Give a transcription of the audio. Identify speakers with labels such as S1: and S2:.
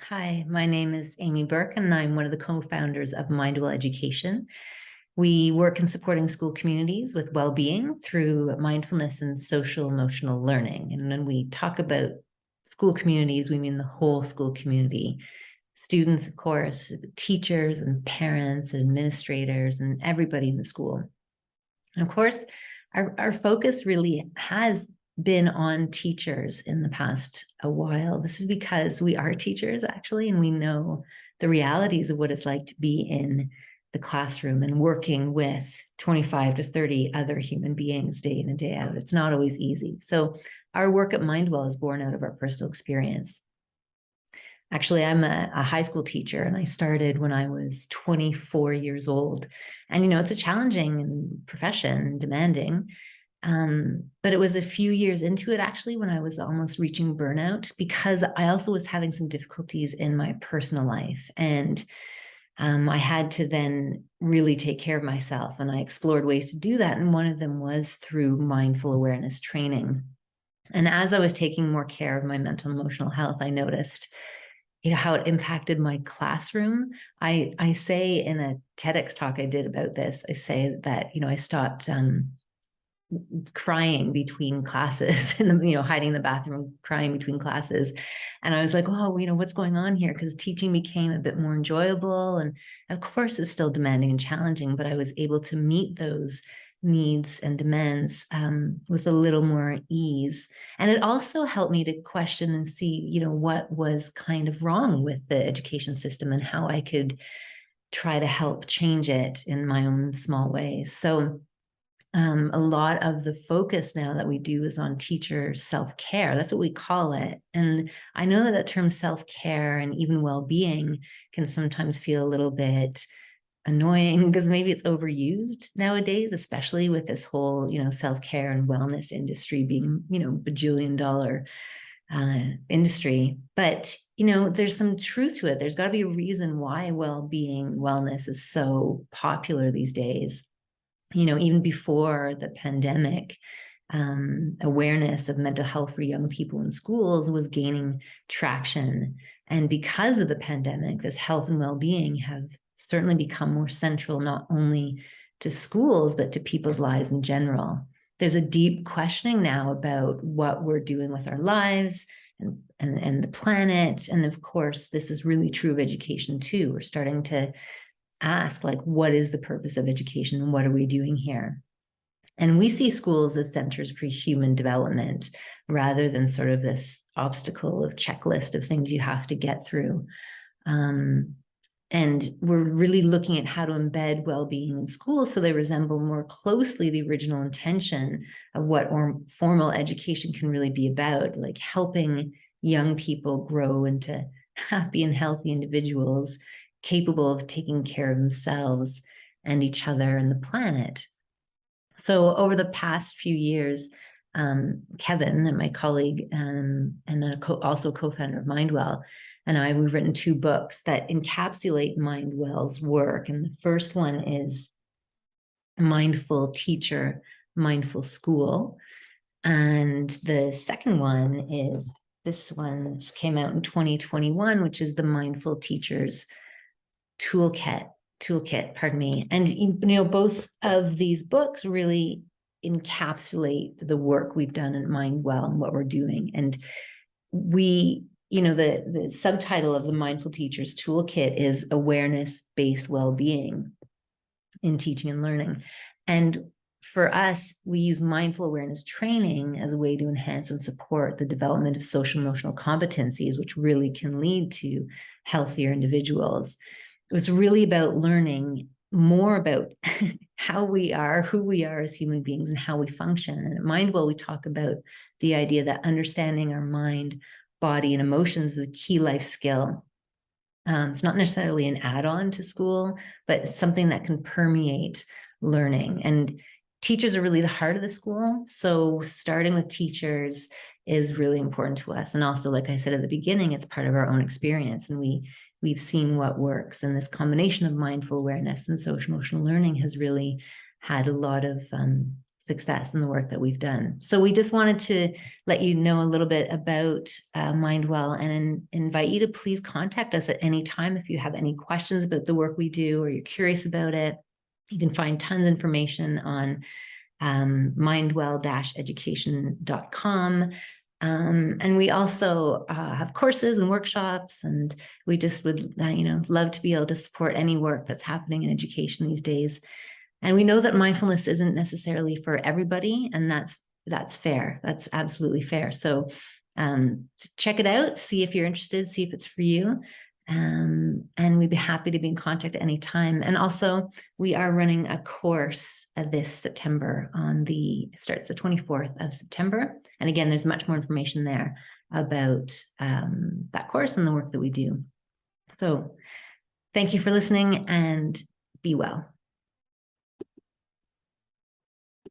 S1: Hi, my name is Amy Burke, and I'm one of the co-founders of MindWell Education. We work in supporting school communities with well-being through mindfulness and social emotional learning. And when we talk about school communities, we mean the whole school community. Students, of course, teachers and parents and administrators and everybody in the school. And of course, our focus really has been on teachers in the past a while. This is because we are teachers, actually, and we know the realities of what it's like to be in the classroom and working with 25 to 30 other human beings day in and day out. It's not always easy. So our work at MindWell is born out of our personal experience. Actually, I'm a high school teacher, and I started when I was 24 years old. And, it's a challenging profession, demanding. But it was a few years into it, actually, when I was almost reaching burnout, because I also was having some difficulties in my personal life. And I had to then really take care of myself. And I explored ways to do that. And one of them was through mindful awareness training. And as I was taking more care of my mental and emotional health, I noticed how it impacted my classroom. I say in a TEDx talk I did about this, I say that, I stopped crying between classes and, hiding in the bathroom, crying between classes. And I was like, oh, what's going on here? Because teaching became a bit more enjoyable. And of course, it's still demanding and challenging, but I was able to meet those needs and demands with a little more ease. And it also helped me to question and see, what was kind of wrong with the education system and how I could try to help change it in my own small ways. So a lot of the focus now that we do is on teacher self-care. That's what we call it. And I know that term self-care and even well-being can sometimes feel a little bit annoying because maybe it's overused nowadays, especially with this whole, self-care and wellness industry being, bajillion-dollar industry. But, there's some truth to it. There's got to be a reason why well-being, wellness is so popular these days. Even before the pandemic, awareness of mental health for young people in schools was gaining traction. And because of the pandemic, this health and well-being have certainly become more central, not only to schools, but to people's lives in general. There's a deep questioning now about what we're doing with our lives and the planet. And of course, this is really true of education too. We're starting to ask, like, what is the purpose of education and what are we doing here? And we see schools as centers for human development rather than sort of this obstacle of checklist of things you have to get through. And we're really looking at how to embed well-being in schools so they resemble more closely the original intention of what formal education can really be about, like helping young people grow into happy and healthy individuals capable of taking care of themselves and each other and the planet. So over the past few years, Kevin and my colleague and also co-founder of MindWell and we've written 2 books that encapsulate MindWell's work. And the first one is Mindful Teacher, Mindful School. And the second one is this one that just came out in 2021, which is the Mindful Teachers toolkit, pardon me. And, both of these books really encapsulate the work we've done in MindWell and what we're doing. And we, the subtitle of the Mindful Teachers Toolkit is Awareness-Based Wellbeing in Teaching and Learning. And for us, we use mindful awareness training as a way to enhance and support the development of social emotional competencies, which really can lead to healthier individuals. It's really about learning more about how we are, who we are as human beings, and how we function. And at MindWell, we talk about the idea that understanding our mind, body, and emotions is a key life skill. It's not necessarily an add-on to school, but it's something that can permeate learning. And teachers are really the heart of the school. So starting with teachers is really important to us. And also, like I said at the beginning, it's part of our own experience. And we've seen what works. And this combination of mindful awareness and social emotional learning has really had a lot of success in the work that we've done. So we just wanted to let you know a little bit about MindWell and invite you to please contact us at any time if you have any questions about the work we do or you're curious about it. You can find tons of information on mindwell-education.com. And we also have courses and workshops, and we just would, love to be able to support any work that's happening in education these days. And we know that mindfulness isn't necessarily for everybody, and that's fair. That's absolutely fair. So check it out, see if you're interested, see if it's for you. And we'd be happy to be in contact at any time. And also, we are running a course this September it starts the 24th of September. And again, there's much more information there about that course and the work that we do. So thank you for listening, and be well.